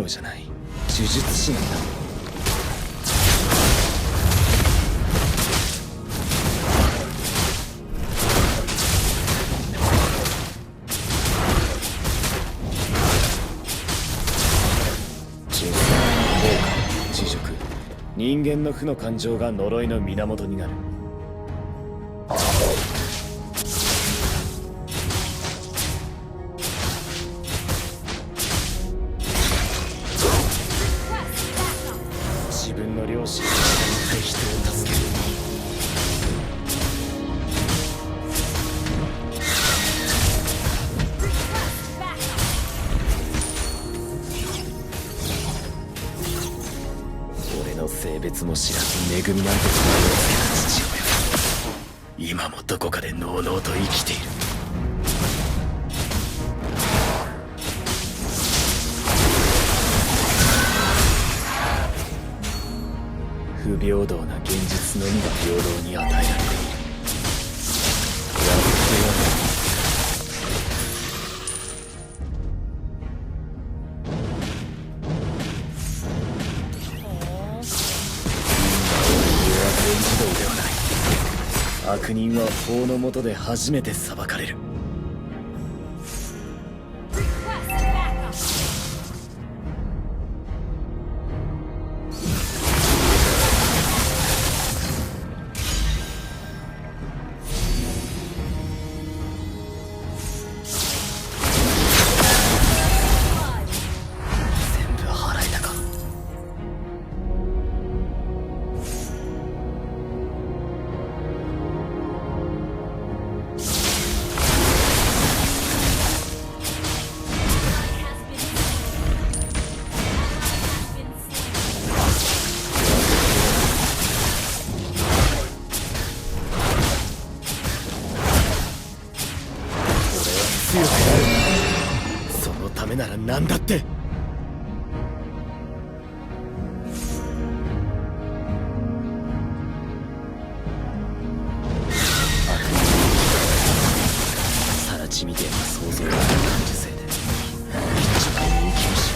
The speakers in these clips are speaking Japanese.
じゃない、呪術師なんだ。人間の負の感情が呪いの源になる。自分の両親が死に人を助ける。性別も知らず恵みなんて名前を付けた父親は今もどこかでのうのうと生きている。不平等な現実のみが平等に与えられている。悪人は法の下で初めて裁かれる。全部払えたか。強くなる。そのためなら何だって。さら地みてえな想像力の感受性で一番に生きるし。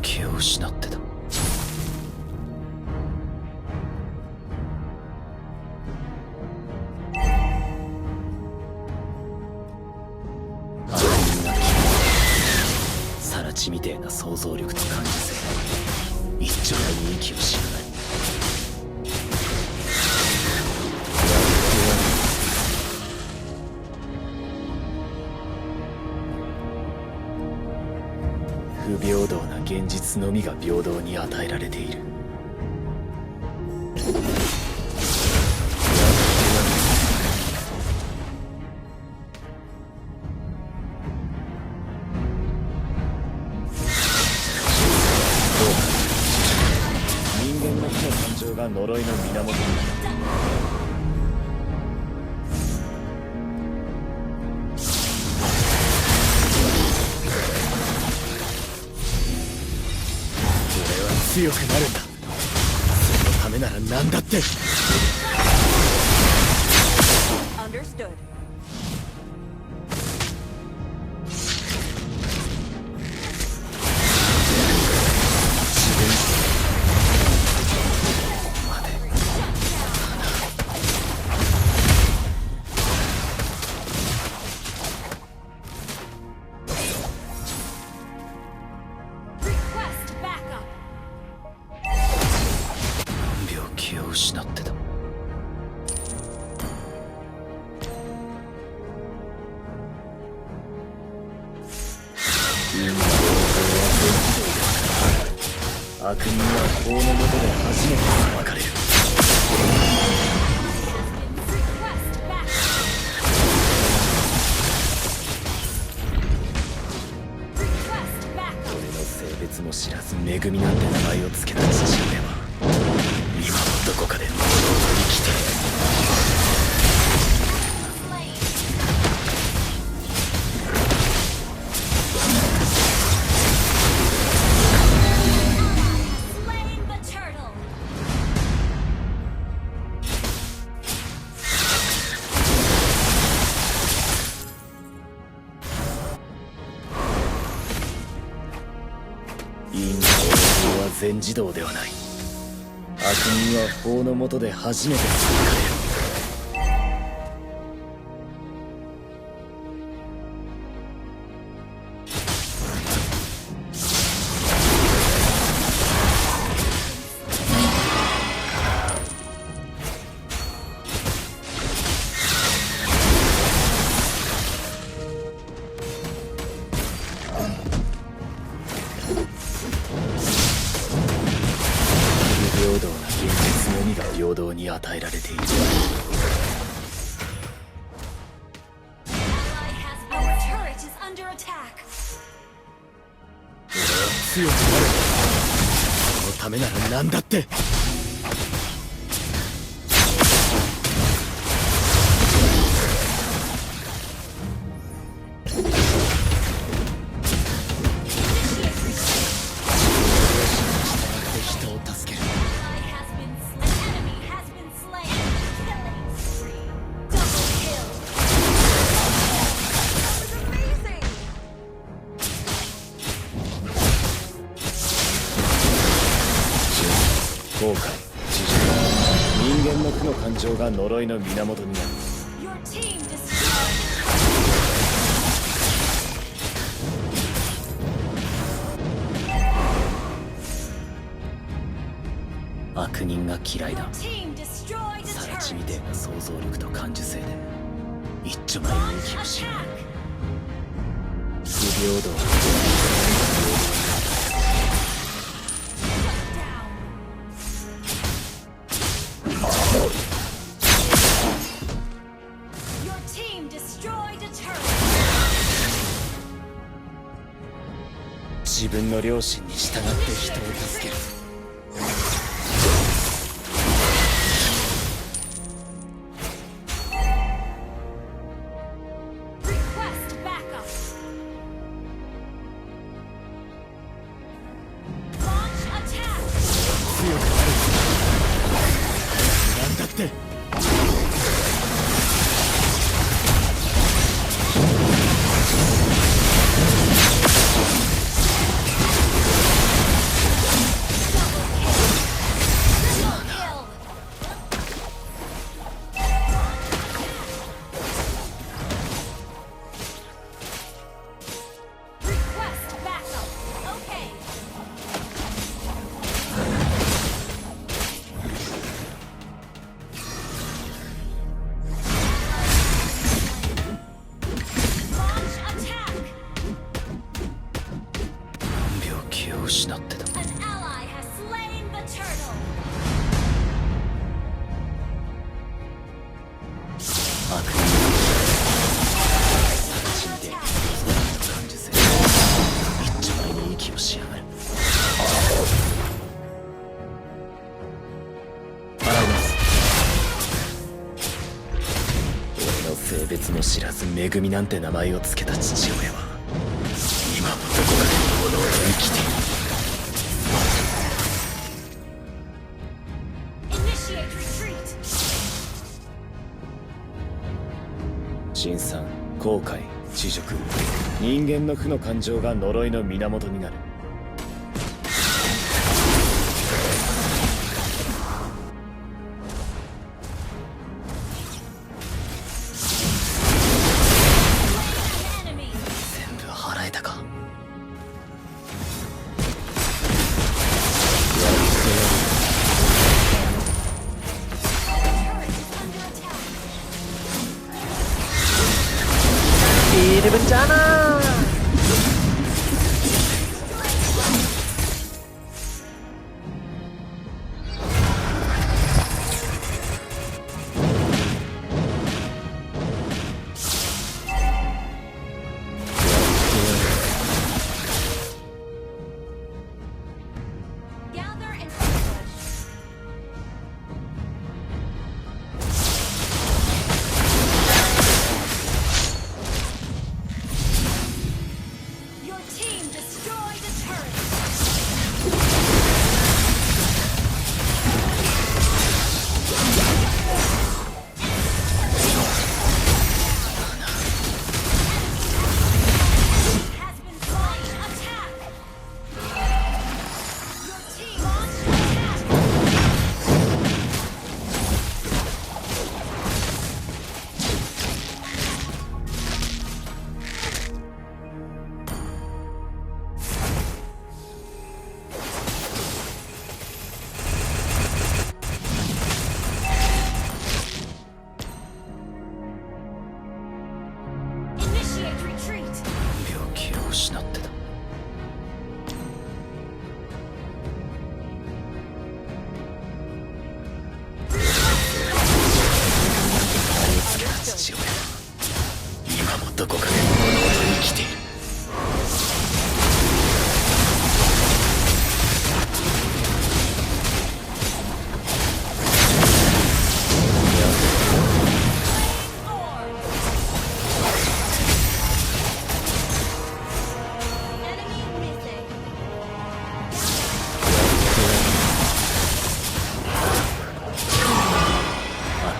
気を失ってた。さら地みてえな想像力と感受性で一丁前に息をしやがる。不平等な現実のみが平等に与えられている。人間の負の感情が呪いの源になる。強くなるんだ。そのためなら何だって。Understood. 気を失ってた。悪人は法の下で初めて裁かれる。俺の性別も知らず恵みなんて名前を付けた父親は今もどこかで生きている。全自動ではない。悪人は法の下で初めて裁かれる。不平等な現実のみが平等に与えられている。 Our turret is under attack. 俺は強くなる。そのためなら何だって。人を助ける。 Enemy has been slain. Killing spree. Double kill. That was amazing. 後悔、知識、人間の負の感情が呪いの源になる。 Your team destroyed. 悪人が嫌い Your だ。 team destroyed a さら地み turret. てえな想像力と感受性で一丁前に Launch 息をし attack. 不平等は Shut down. Your team destroyed a turret. 自分の良心に従って人を助ける。 Request backup. Launch attack. 強くなる。なんだって。 Kill. Request backup. Okay. Launch attack. 病気を失ってた。 An ally has slain the turtle. 悪人がさら地みてえな想像力と感受性で一丁前に息をしやがる。払います。俺の性別も知らず恵みなんて名前を付けた父親は今もどこかで物を生きている。 Initiate retreat. 辛酸、後悔、知熟、人間の負の感情が呪いの源になる。 An enemy. 全部払えたか。 Turret is under attack. Ini bencana. Gather and ambush.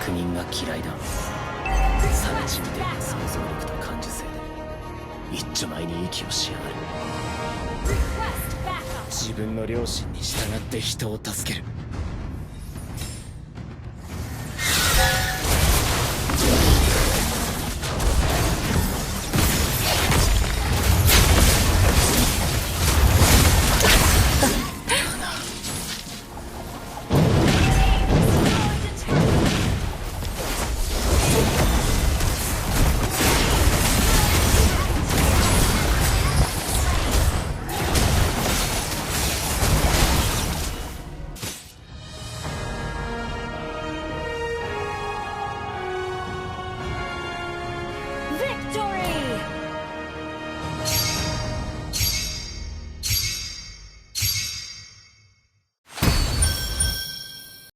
悪人が嫌いだ。冷めちみてえな想像力と感受性で一丁前に息をしやがる。 Request backup. 自分の良心に従って人を助ける。